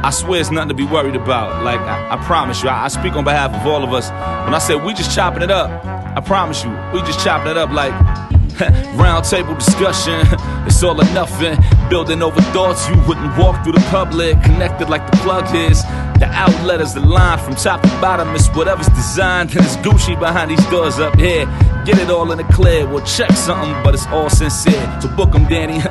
I swear it's nothing to be worried about. Like, I promise you, I speak on behalf of all of us. When I say we just chopping it up, I promise you, we just chopping it up like round table discussion. It's all or nothing. Building over thoughts you wouldn't walk through the public. Connected like the plug is. The outlet is the line from top to bottom. It's whatever's designed, and it's Gucci behind these doors up here. Get it all in the clear. We'll check something, but it's all sincere. So book 'em, Danny.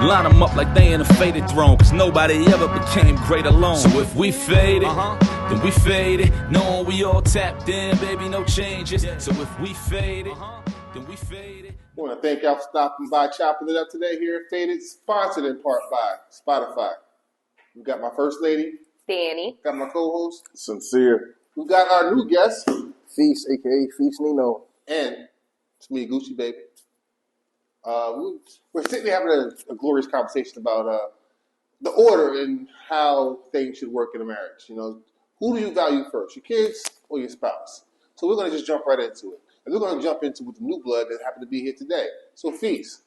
Line 'em up like they in a faded throne. Cause nobody ever became great alone. So if we faded, then we faded. Knowing we all tapped in, baby, no changes. So if we faded, then we faded. I want to thank y'all for stopping by, chopping it up today here at Faded, sponsored in part by Spotify. We got my first lady, Danny. got my co-host, Sincere. we got our new guest, Feast, aka Feast Nino. and it's me, Gucci Baby. We're sitting here having a glorious conversation about the order and how things should work in a marriage. You know, who do you value first, your kids or your spouse? So we're going to just jump right into it. And we're going to jump into with the new blood that happened to be here today. So, Feast,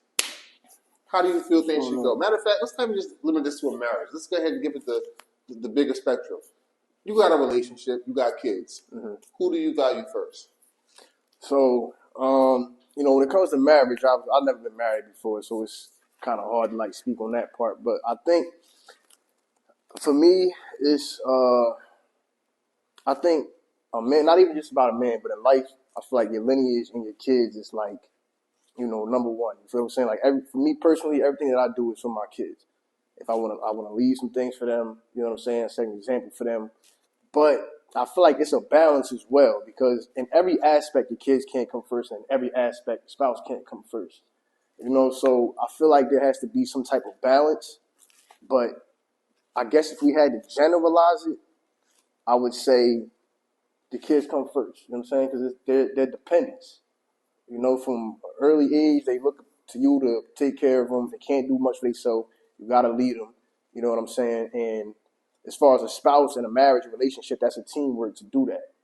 how do you feel things should go? Matter of fact, let's not just limit this to a marriage. Let's go ahead and give it the bigger spectrum. You got a relationship, you got kids. Mm-hmm. Who do you value first? So, you know, when it comes to marriage, I've never been married before, so it's kind of hard to like speak on that part. But I think for me, it's I think a man, not even just about a man, but in life, I feel like your lineage and your kids is like, you know, number one. You feel what I'm saying? Like for me personally, everything that I do is for my kids. If I want to leave some things for them, you know what I'm saying? Set an example for them. But I feel like it's a balance as well, because in every aspect, the kids can't come first, and in every aspect, the spouse can't come first. You know, so I feel like there has to be some type of balance. But I guess if we had to generalize it, I would say the kids come first. You know what I'm saying? Because they're dependents. You know, from early age, they look to you to take care of them. They can't do much for themselves. You got to lead them. You know what I'm saying? And as far as a spouse and a marriage relationship, that's a teamwork to do that.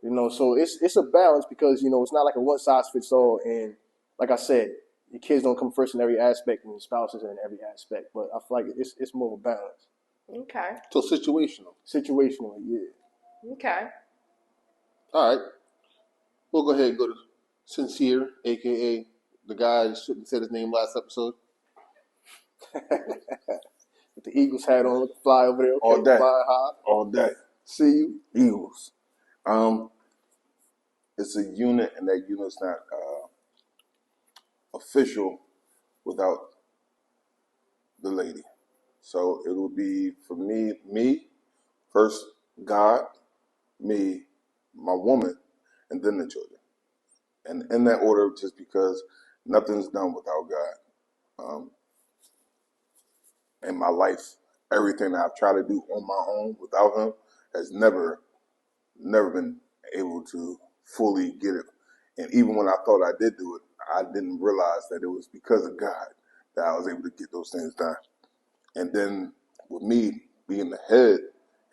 You know, so it's a balance, because, you know, it's not like a one size fits all. And like I said, your kids don't come first in every aspect, and your spouse is in every aspect. But I feel like it's more of a balance. Okay. So situational. Situationally, yeah. Okay. All right. We'll go ahead and go to Sincere, a.k.a. the guy that shouldn't have said his name last episode. With the Eagles hat on, looking fly over there. Okay, All day. fly high. All day. See you. Eagles. It's a unit, and that unit's not official without the lady. So it will be for me first, God, me, my woman, and then the children. And in that order, just because nothing's done without God. In my life, everything that I've tried to do on my own without him has never been able to fully get it. And even when I thought I did do it, I didn't realize that it was because of God that I was able to get those things done. And then with me being the head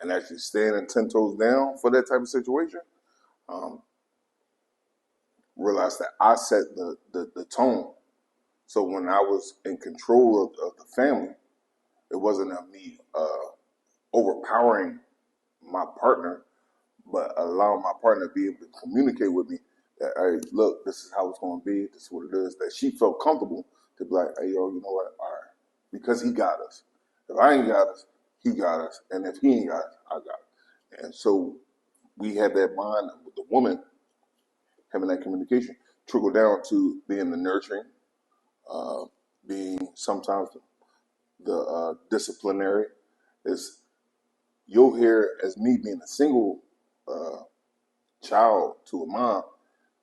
and actually standing 10 toes down for that type of situation, realized that I set the tone. So when I was in control of the family, it wasn't me overpowering my partner, but allowing my partner to be able to communicate with me that, hey, look, this is how it's going to be. This is what it is. That she felt comfortable to be like, hey, yo, you know what? All right. Because he got us. If I ain't got us, he got us. And if he ain't got us, I got it. And so we had that bond with the woman, having that communication, trickle down to being the nurturing, being sometimes the disciplinary. Is you'll hear as me being a single child to a mom,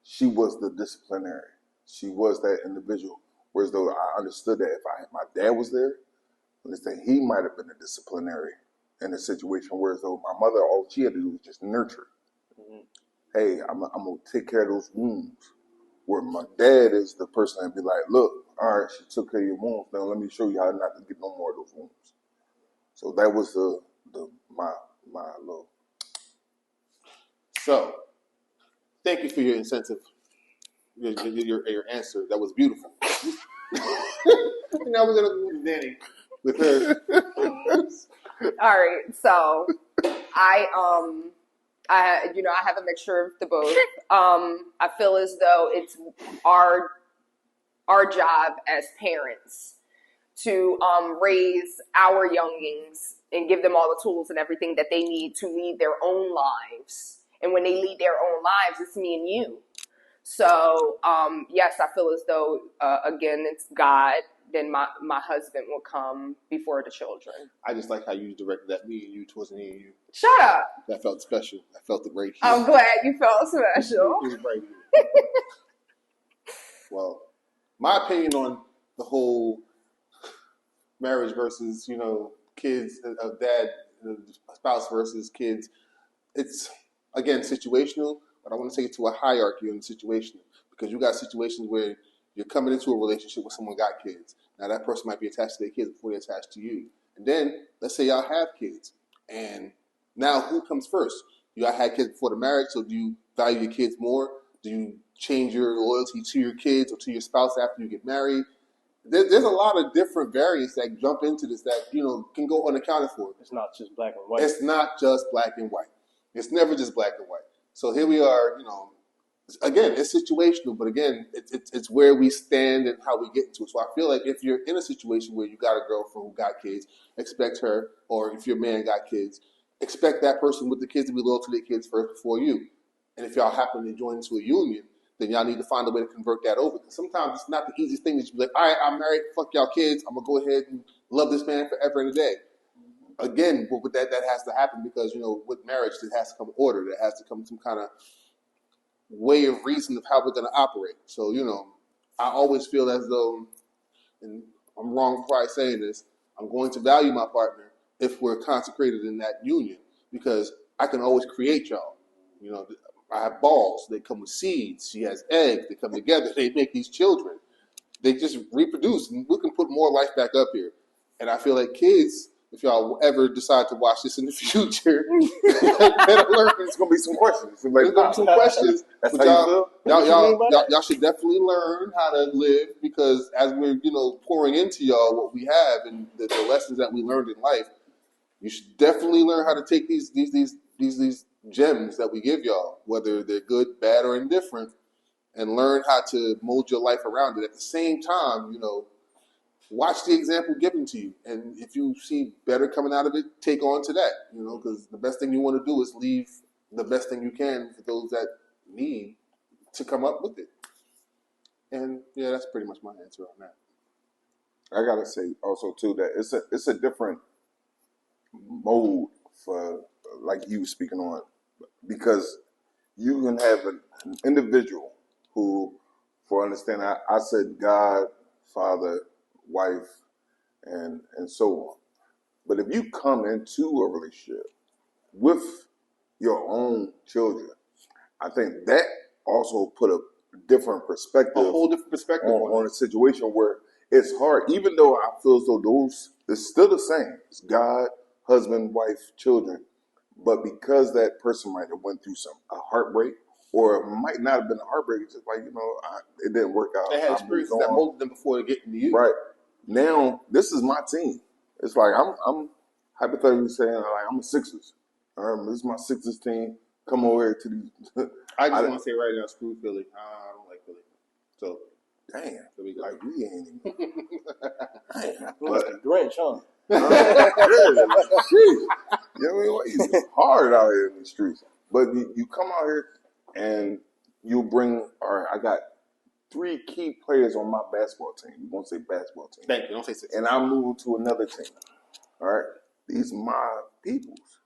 she was the disciplinary. She was that individual. Whereas though I understood that if my dad was there, he might have been a disciplinary in a situation. Whereas though my mother, all she had to do was just nurture. Mm-hmm. Hey, I'm gonna take care of those wounds. Where my dad is the person that be like, look, all right, she took care of your wounds. Now let me show you how not to get no more of those wounds. So that was my little. So, thank you for your incentive, your answer. That was beautiful. Now we're gonna move to Danny with her All right, so I have a mixture of the both. I feel as though it's our job as parents to raise our youngings and give them all the tools and everything that they need to lead their own lives. And when they lead their own lives, it's me and you. So yes, I feel as though again it's God. Then my husband will come before the children. I just like how you directed that me and you towards me and you. Shut up. That felt special. I felt it right here. I'm glad you felt special. It was right here. Well, my opinion on the whole marriage versus, kids, dad, spouse versus kids, it's, again, situational, but I want to take it to a hierarchy on the situational, because you got situations where you're coming into a relationship with someone who got kids. Now, that person might be attached to their kids before they're attached to you. And then, let's say y'all have kids, and now who comes first? Y'all had kids before the marriage, so do you value your kids more? Do you change your loyalty to your kids or to your spouse after you get married? There's a lot of different variants that jump into this that, can go unaccounted for. It's not just black and white. It's not just black and white. It's never just black and white. So here we are, again, it's situational, but again, it's where we stand and how we get into it. So I feel like if you're in a situation where you got a girlfriend who got kids, expect her, or if your man got kids, expect that person with the kids to be loyal to their kids first before you. And if y'all happen to join into a union, then y'all need to find a way to convert that over. Because sometimes it's not the easiest thing that you be like, all right, I'm married, fuck y'all kids, I'm going to go ahead and love this man forever and a day. Again, but with that has to happen because, with marriage, there has to come order. There has to come some kind of way of reason of how we're going to operate. So, I always feel as though, and I'm wrong by saying this, I'm going to value my partner if we're consecrated in that union, because I can always create y'all. I have balls. They come with seeds. She has eggs. They come together. They make these children. They just reproduce. And we can put more life back up here. And I feel like kids, if y'all ever decide to watch this in the future, better learn. There's gonna be some questions. There's going to be some questions. That's But how you feel? y'all should definitely learn how to live, because as we're, pouring into y'all what we have and the lessons that we learned in life, you should definitely learn how to take these gems that we give y'all, whether they're good, bad, or indifferent, and learn how to mold your life around it. At the same time, watch the example given to you. And if you see better coming out of it, take on to that, because the best thing you want to do is leave the best thing you can for those that need to come up with it. And yeah, that's pretty much my answer on that. I gotta say also too that it's a different mode for, like you were speaking on, because you can have an individual who, for understanding, I said God, father, wife, and so on. But if you come into a relationship with your own children, I think that also put a different perspective, A whole different perspective on a situation where it's hard, even though I feel as though those, it's still the same. It's God, husband, wife, children. But because that person might have went through a heartbreak, or it might not have been a heartbreak, it's just like, it didn't work out. They had I experiences moved that on. molded them before they get into you. Right. Now, this is my team. It's like I'm hypothetically saying, like, I'm a Sixers. This is my Sixers team. Come over here to these. I just want to say right now, screw Philly. I don't like Philly. So, Damn. there we go. Like, we ain't even. Damn. Like a Grinch, huh? Sheesh. It's hard out here in the streets. But you come out here and you bring, I got 3 key players on my basketball team. You won't say basketball team. Thank you. Don't say six. And I'm moving to another team. All right? These my peoples.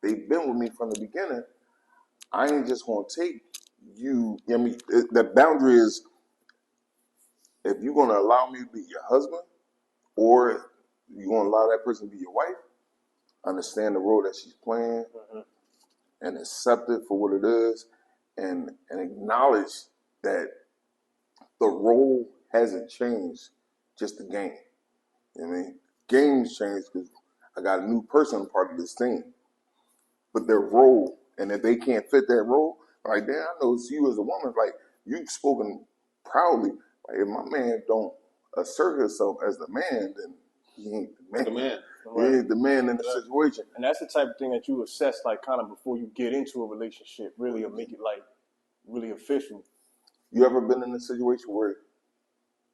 They've been with me from the beginning. I ain't just going to take you. The boundary is, if you're going to allow me to be your husband, or you're going to allow that person to be your wife, understand the role that she's playing, and accept it for what it is, and acknowledge that the role hasn't changed, just the game. You know what I mean? Games change because I got a new person part of this team. But their role, and if they can't fit that role, like, damn, I know it's you as a woman, like, you've spoken proudly. Like, if my man don't assert himself as the man, then he ain't the man. The man. He ain't the man in the situation. And that's the type of thing that you assess, like, kind of before you get into a relationship, really, or make it, like, really official. You ever been in a situation where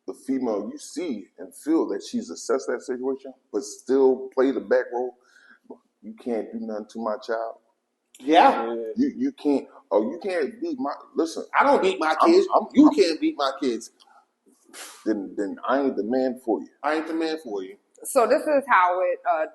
the female, you see and feel that she's assessed that situation, but still play the back role? You can't do nothing to my child. Yeah. You can't. Oh, you can't beat my. Listen, I don't beat my kids. You can't beat my kids. Then I ain't the man for you. I ain't the man for you. So this is how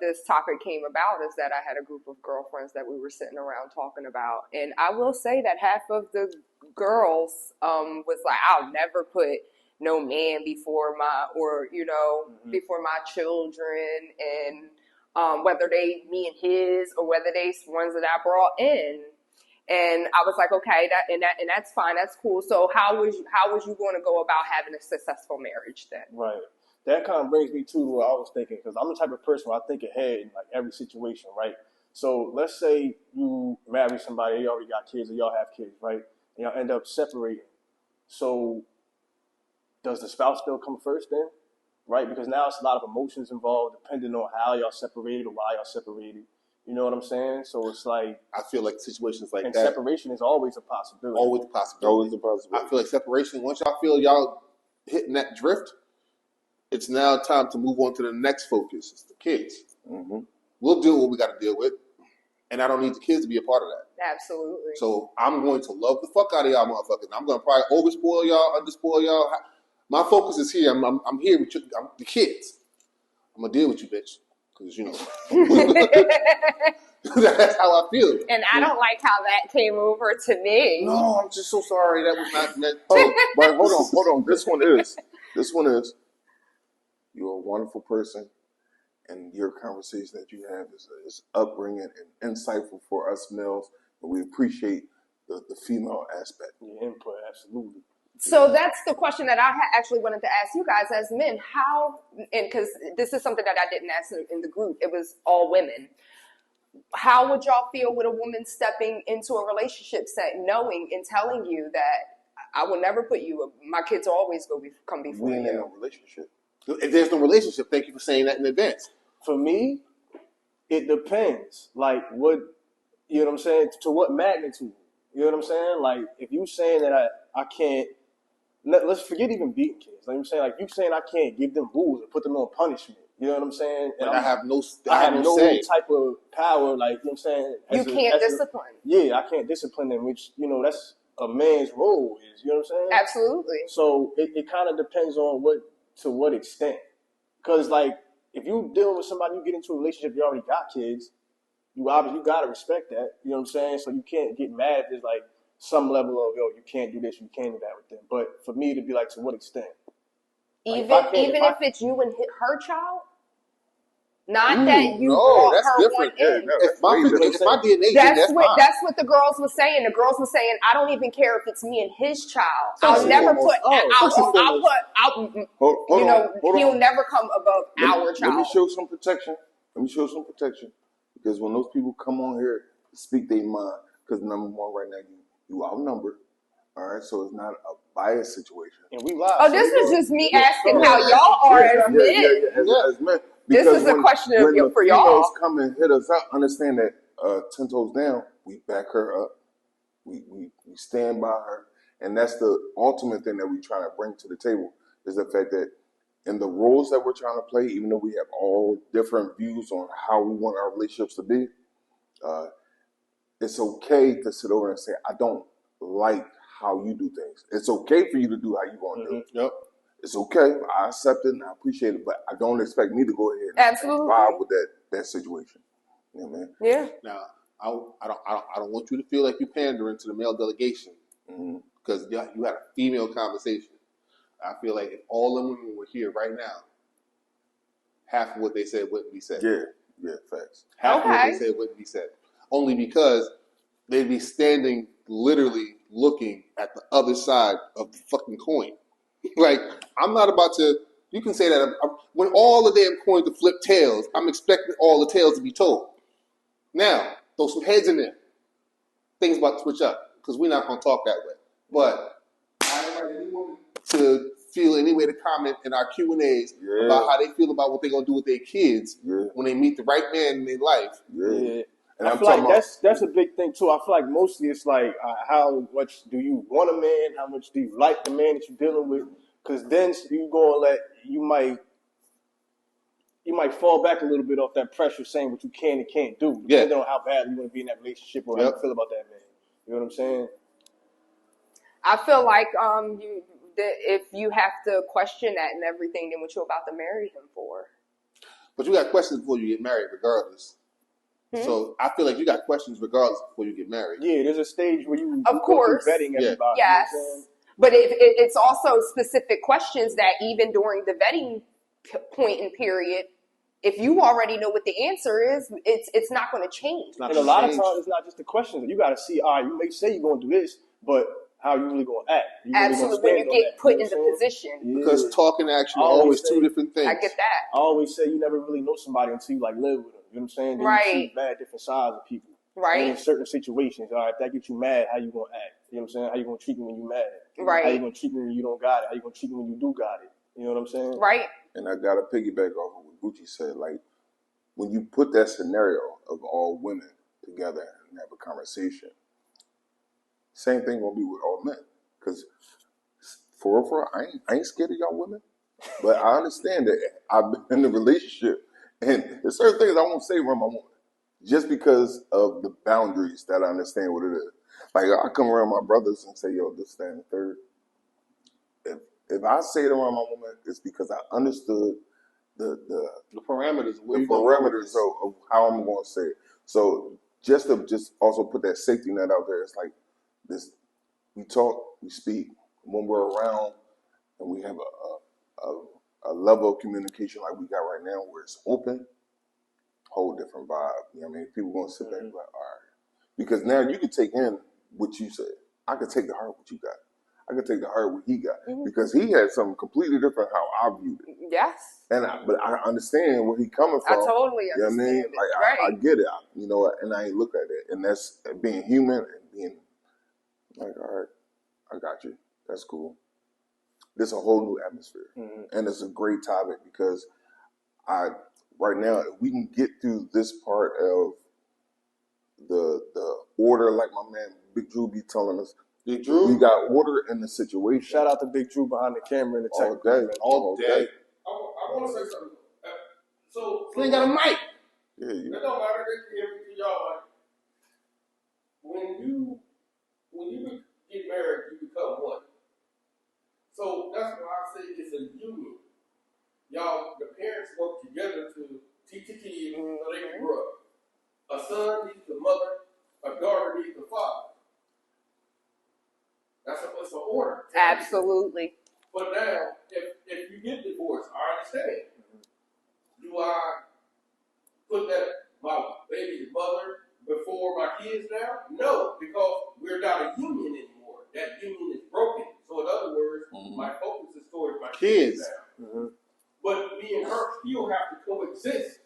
this topic came about, is that I had a group of girlfriends that we were sitting around talking about. And I will say that half of the girls was like, I'll never put no man before my, or, you know, before my children, and whether they me and his, or whether they ones that I brought in. And I was like, okay, that's fine, that's cool. So how was you going to go about having a successful marriage then? Right. That kind of brings me to what I was thinking, because I'm the type of person where I think ahead in like every situation, right? So let's say you marry somebody, they already got kids, or y'all have kids, right? And y'all end up separating. So does the spouse still come first then? Right? Because now it's a lot of emotions involved, depending on how y'all separated or why y'all separated. You know what I'm saying? So it's like, I feel like situations like and that, separation is always a possibility. always a possibility. Always a possibility. I feel like separation, once y'all feel y'all hitting that drift, it's now time to move on to the next focus. It's the kids. Mm-hmm. We'll deal with what we got to deal with, and I don't need the kids to be a part of that. Absolutely. So I'm going to love the fuck out of y'all motherfuckers. I'm going to probably overspoil y'all, underspoil y'all. My focus is here. I'm here with you. I'm the kids. I'm going to deal with you, bitch. Because, you know, that's how I feel. And I don't like how that came over to me. No, I'm just so sorry. That was not meant to. Oh, but hold on. This one is. You're a wonderful person, and your conversation that you have is upbringing and insightful for us males, and we appreciate the female aspect. Your input, absolutely. So that's the question that I actually wanted to ask you guys as men. How, and because this is something that I didn't ask in the group, it was all women. How would y'all feel with a woman stepping into a relationship set, knowing and telling you that I will never put you, my kids will always come before We ain't in you? a relationship. If there's no relationship, thank you for saying that in advance. For me, it depends. Like what, you know what I'm saying? To what magnitude? You know what I'm saying? Like if you saying that I can't, let's forget even beating kids. Like I'm saying, like you saying I can't give them rules or put them on punishment. You know what I'm saying? And Like I have no no say. type of power. Like you know what I'm saying? You can't discipline. Yeah, I can't discipline them, which you know that's a man's role. Is you know what I'm saying? Absolutely. So it kind of depends on to what extent. Because like if you deal with somebody, you get into a relationship, you already got kids. You gotta respect that. You know what I'm saying? So you can't get mad if there's like some level of you can't do this, you can't do that with them. But for me to be like, to what extent? Like, Even if it's you and her child? Not Ooh, that you no, brought that's her different. one in. If my DNA, That's fine. what the girls were saying. The girls were saying, I don't even care if it's me and his child. First I'll and never foremost- put, he'll never come above our Let child. me show some protection. Because when those people come on here to speak their mind, because number one, right now you outnumbered. All right, so it's not a biased situation. And we live. Oh, this is just me asking how y'all are as men. As men. This Because is a question for when the y'all. females come and hit us up, understand that 10 toes down, we back her up. We stand by her. And that's the ultimate thing that we try to bring to the table, is the fact that in the roles that we're trying to play, even though we have all different views on how we want our relationships to be, it's okay to sit over and say, I don't like how you do things. It's okay for you to do how you want to do it. Yep. It's okay. I accept it and I appreciate it, but I don't expect me to go ahead and Absolutely. vibe with that situation. You know what I mean? Yeah. Now, I don't want you to feel like you're pandering to the male delegation because you had a female conversation. I feel like if all the women were here right now, half of what they said wouldn't be said. Yeah, facts. Half of what Okay. they said wouldn't be said. Only because they'd be standing literally looking at the other side of the fucking coin. Like, I'm not about to, you can say that, when all the damn coins to flip tails, I'm expecting all the tails to be told. Now, throw some heads in there. Things about to switch up, because we're not going to talk that way. But I invite any woman to feel any way to comment in our Q&As Yeah. about how they feel about what they're gonna do with their kids Yeah. when they meet the right man in their life. Yeah. And I I'm feel like talking about that's a big thing too. I feel like mostly it's like how much do you want a man? How much do you like the man that you're dealing with? Because then you go and you might fall back a little bit off that pressure, saying what you can and can't do, depending on how bad you want to be in that relationship or how you feel about that man. You know what I'm saying? I feel like if you have to question that and everything, then what you about to marry him for? But you got questions before you get married, regardless. So I feel like you got questions regardless before you get married. Yeah, there's a stage where you Of go course. through vetting everybody. Yes. You know what I'm saying? But it's also specific questions that even during the vetting point and period, if you already know what the answer is, it's not going to change. And a lot of times it's not just the questions. You got to see, all right, you may say you're going to do this, but how you really going to act? You really Absolutely, gonna when you stand on get that, put you know into what I'm saying? position. Yeah. Because talk and action are I always always say- two different things. I get that. I always say you never really know somebody until you like live with them. You know what I'm saying? Then you Right. see bad different sides of people. Right. And in certain situations, all right, if that gets you mad, how you gonna act? You know what I'm saying? How you gonna treat me when you mad? Right. How you gonna treat me when you don't got it? How you gonna treat me when you do got it? You know what I'm saying? Right. And I got to piggyback off of what Gucci said. Like, when you put that scenario of all women together and have a conversation, same thing gonna be with all men. Because for real, I ain't scared of y'all women. But I understand that I've been in a relationship, and there's certain things I won't say around my woman, just because of the boundaries that I understand what it is. Like, I come around my brothers and say, yo, this, that, and the third. If I say it around my woman, it's because I understood the parameters. Where the you gonna go with parameters this. of how I'm going to say it. So just to also put that safety net out there, it's like this: we talk, we speak. When we're around and we have a level of communication like we got right now, where it's open, whole different vibe. You know what I mean? People going to sit back and be like, all right, because now you can take in what you said. I can take to heart what you got. I can take to heart what he got, because he had something completely different how I viewed it. Yes. But I understand where he coming I from. totally You know what I mean? understand it. Like, Right. I get it. You know, and I ain't look at it. And that's being human and being like, all right, I got you. That's cool. There's a whole new atmosphere. And it's a great topic because right now, if we can get through this part of the order, like my man Big Drew be telling us, Big Drew? we got order in the situation. Shout out to Big Drew behind the camera and the all tech. day. All day. I want to say something. So He ain't got a mic. Yeah, you, it don't matter. They can everything y'all like. When you get married, you become one. So that's why I say it's a union. Y'all, the parents work together to teach the kids so they can grow up. A son needs a mother. A daughter needs a father. It's an order. Absolutely. But now, if you get divorced, I understand. Do I put that my baby's mother before my kids now? No, because we're not a union anymore. That union is broken. So in other words, my focus is towards my kids now. But me and her still have to coexist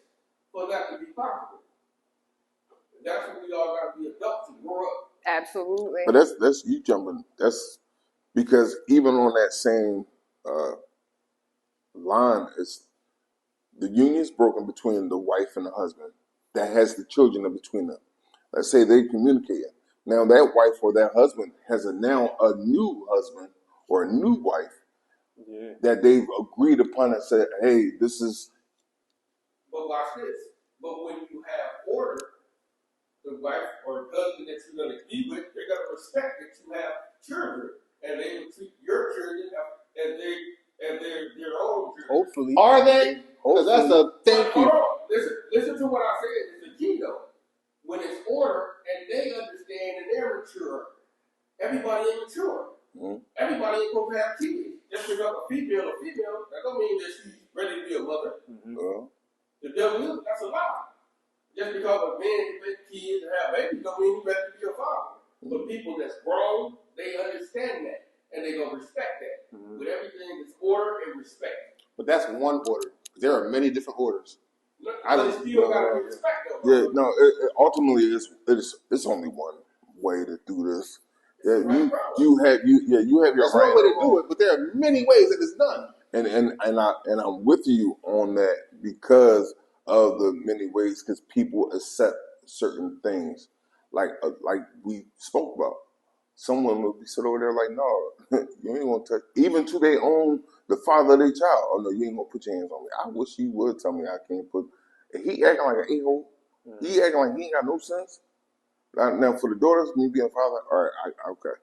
for that to be possible. That's when we all got to be adults and grow up. Absolutely. but that's you jumping. That's because even on that same line, is the union's broken between the wife and the husband that has the children in between them. Let's say they communicate. Now that wife or that husband has now a new husband or a new wife that they've agreed upon and said, hey, this is. But watch this. But when you have order, the wife or husband that you're going to be with, they're going to respect that you have children, and they will treat your children as their own children. Hopefully. Are they? Because that's a thank Hold you. on. Listen to what I said. It's a key though. When it's order and they understand and they're mature, everybody ain't mature. Everybody ain't supposed to have kids. Just because a female, that don't mean that she's ready to be a mother. The devil is, that's a lie. Just because a man can make kids and have babies don't mean he's ready to be a father. But people that's grown, they understand that. And they gonna respect that. With everything, it's order and respect. But that's one order. There are many different orders. But it's still gotta be respect though. Yeah, no. Ultimately, it's only one way to do this, Yeah, It's right, bro. you have your There's right one way and to do wrong. it, but there are many ways that it's done. And I'm with you on that because of the many ways, because people accept certain things, like we spoke about. Someone will be sit over there like, no, you ain't gonna touch, even to their own, the father of their child. Oh no, you ain't gonna put your hands on me. I wish you would tell me I can't put. He acting like an a-hole. He acting like he ain't got no sense. Now for the daughters, me being a father, all right, okay.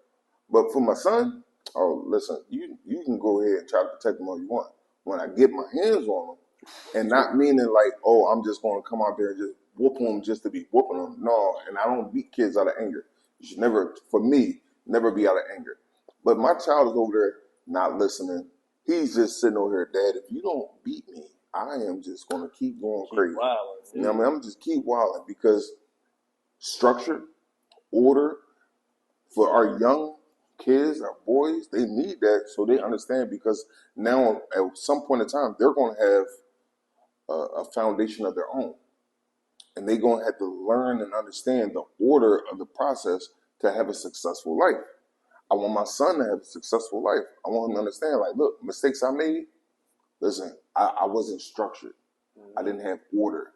But for my son, oh listen, you can go ahead and try to protect him all you want. When I get my hands on him, and not meaning like, oh, I'm just going to come out there and just whoop him just to be whooping them. No, and I don't beat kids out of anger. You should never, for me, never be out of anger. But my child is over there not listening. He's just sitting over here, Dad, if you don't beat me, I am just going to keep going crazy. You know what I mean? I'm just keep wilding because structure, order for our young kids, our boys, they need that so they understand, because now at some point in time, they're going to have a foundation of their own. And they're going to have to learn and understand the order of the process to have a successful life. I want my son to have a successful life. I want him to understand, like, look, mistakes I made, listen, I wasn't structured. I didn't have order.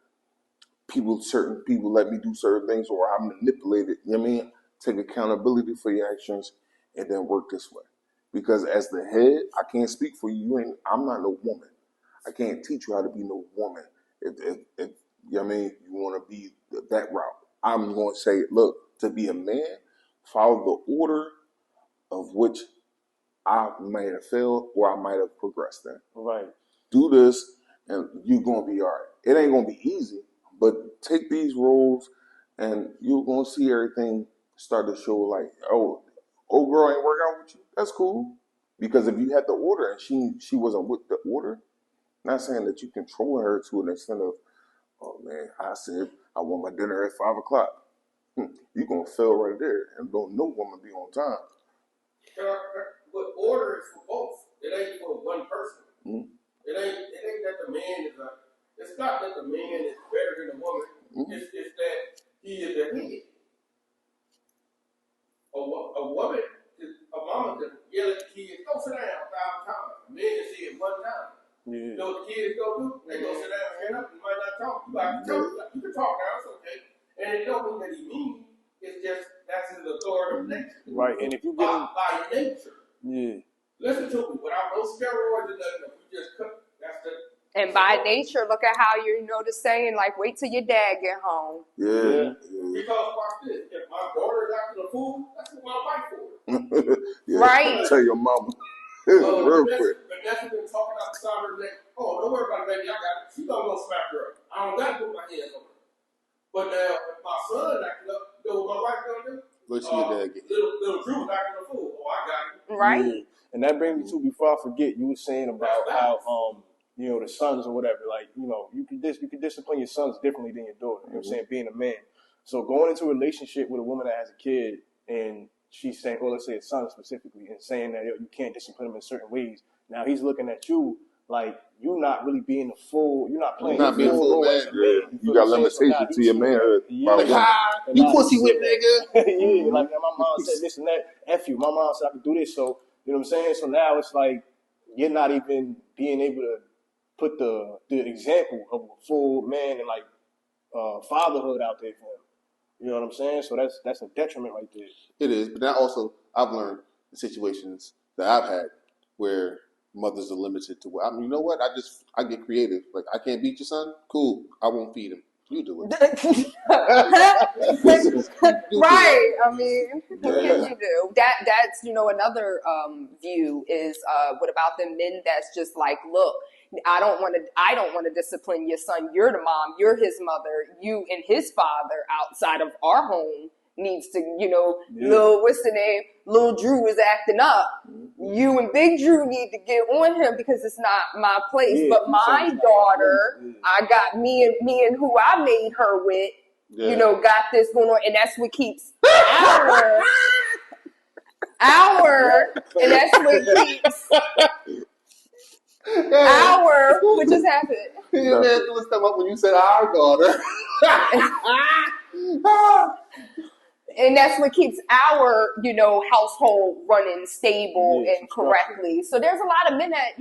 Certain people let me do certain things, or I manipulated, you know what I mean? Take accountability for your actions and then work this way. Because as the head, I can't speak for you. I'm not no woman. I can't teach you how to be no woman. If you know what I mean, you want to be that route. I'm going to say, look, to be a man, follow the order of which I might have failed or I might have progressed in. Right. Do this and you're going to be all right. It ain't going to be easy, but take these roles and you're going to see everything start to show like, oh, old girl ain't work out with you. That's cool. Because if you had the order and she wasn't with the order, not saying that you control her to an extent of, oh man, I said I want my dinner at 5 o'clock. You're going to fail right there and don't no woman be on time. But order is for both. It ain't for one person. Mm-hmm. It ain't that the man is it's not that the man is better than the woman. Mm-hmm. It's that he is the head. A woman, a mama can yell at the kids, go sit down 1,000 times. A man can say it one time. Yeah. You know what the kids go do? They go sit down, stand up, you might not talk. You got to tell them, you can talk now, it's okay. And it don't mean that he mean. It's just that's his authoritative nature. Right, and if you get by nature. yeah. Listen to me, without no steroids or nothing, you just cook. That's the. And by nature, look at how you know the saying, like, wait till your dad get home. Yeah. Because watch this. If my daughter is acting a fool, that's what my wife for. Yeah. Right. Tell your mama. Real quick. Vanessa been talking outside her neck. Oh, don't worry about it, baby. I got it. She gonna go smack her up. I don't got to put my hands on her. But now, if my son acting up, you know what my wife gonna do? Let's see your dad get. Little Drew's acting a fool. Oh, I got it. Right? Yeah. And that brings me to, before I forget, you were saying about how you know, the sons or whatever, like, you know, you can discipline your sons differently than your daughter. You know what I'm saying? Being a man. So going into a relationship with a woman that has a kid and she's saying, well, let's say a son specifically, and saying that you can't discipline him in certain ways. Now he's looking at you like you're not really being the full, you're not playing Not being the full full role man. as a man. You got feel what I'm saying? limitations So to your manhood. Yeah. Like, ha! You pussy whip nigga. Yeah, like my mom said this and that. F you. My mom said I could do this. So, you know what I'm saying? So now it's like you're not even being able to put the example of a full man and like fatherhood out there for him. You know what I'm saying? So that's a detriment right there. It is, but now also I've learned the situations that I've had where mothers are limited to what I mean. You know what? I get creative. Like, I can't beat your son. Cool. I won't feed him. You do it. Right. I mean, what can you do? That's another view is what about the men that's just like, look, I don't want to discipline your son. You're the mom. You're his mother. You and his father outside of our home needs to, what's the name? Little Drew is acting up. You and Big Drew need to get on him because it's not my place. Yeah, but my daughter, I got me and who I made her with, got this going on, and that's what keeps and that's what keeps what just happened? Yeah, man, let's step up when you said our daughter. And that's what keeps our, household running stable Yeah, and correctly. So there's a lot of men that,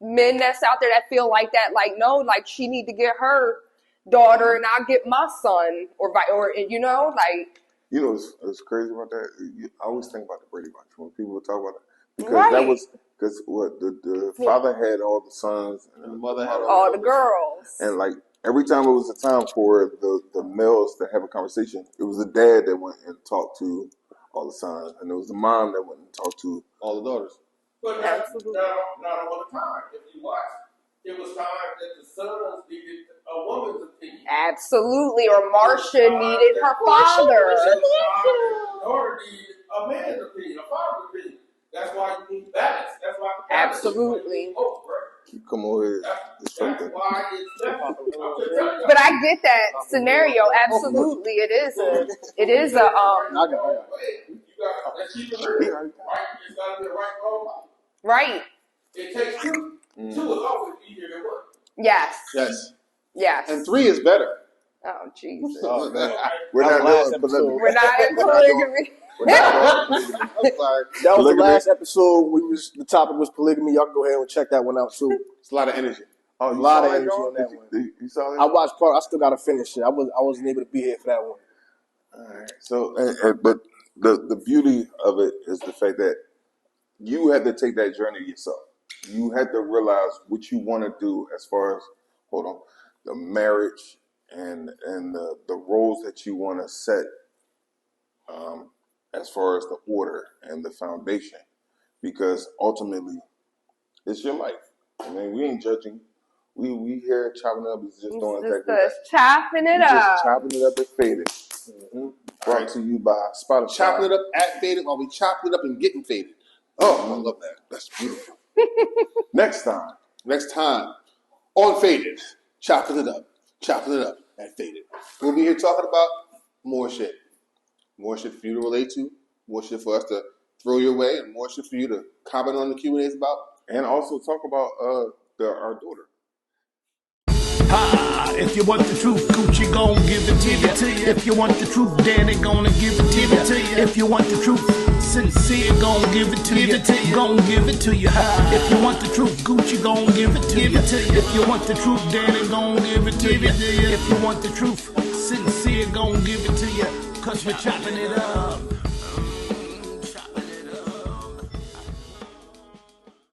men that's out there that feel like that, like, no, like she need to get her daughter and I'll get my son You know, it's crazy about that. I always think about the Brady Bunch when people talk about it because Right. that was because what the father had all the sons and the mother had all the girls. and like every time it was a time for the males to have a conversation, it was the dad that went and talked to all the sons, and it was the mom that went and talked to all the daughters. But Absolutely. not all the time. If you watch, it was time that the sons needed a woman's opinion. Absolutely. Or Marcia needed her father. The daughter needed a man's opinion, a father's opinion. That's why you need balance. That's why Absolutely. Come over here. That's why it's necessary. But I get that scenario. Absolutely. It is a I got it. You got let's keep it real. Right? It's gotta be the right role model. right. It takes two. Two is always easier than one. Yes. Yes. Yes. And 3 is better. Oh, Jesus. Oh, man. We're That not was last doing episode. polygamy. We're not in polygamy. We're not doing polygamy. I'm sorry. That was the Polygamy. last episode. The topic was polygamy. Y'all can go ahead and check that one out too. It's a lot of energy. Oh, A you lot saw of it, energy y'all? on that Did one. You saw it? I watched part. I still gotta finish it. I wasn't able to be here for that one. All right. So, but the beauty of it is the fact that you had to take that journey yourself. You had to realize what you want to do as far as the marriage and the roles that you want to set as far as the order and the foundation, because ultimately it's your life. I mean, we ain't judging. We here chopping it up. It's just doing exactly that. Just chopping it Just up. chopping it up and faded. Brought to you by Spotify. Chopping it up at faded while we chopping it up and getting faded. Oh, I love that. That's beautiful. Next time. Next time on Faded, chopping it up and faded. We'll be here talking about more shit for you to relate to, more shit for us to throw your way, and more shit for you to comment on the Q&As about. And also talk about our daughter. If you want the truth, Gucci gon' give it to you. If you want the truth, Danny gonna give it to you. If you want the truth, Sincere gon' give it to you. Gon' give it to you. If you want the truth, Gucci gon' give it to you. If you want the truth, Danny gon' give it to you. If you want the truth, Sincere gon' give it to you. 'Cause we're chopping it up.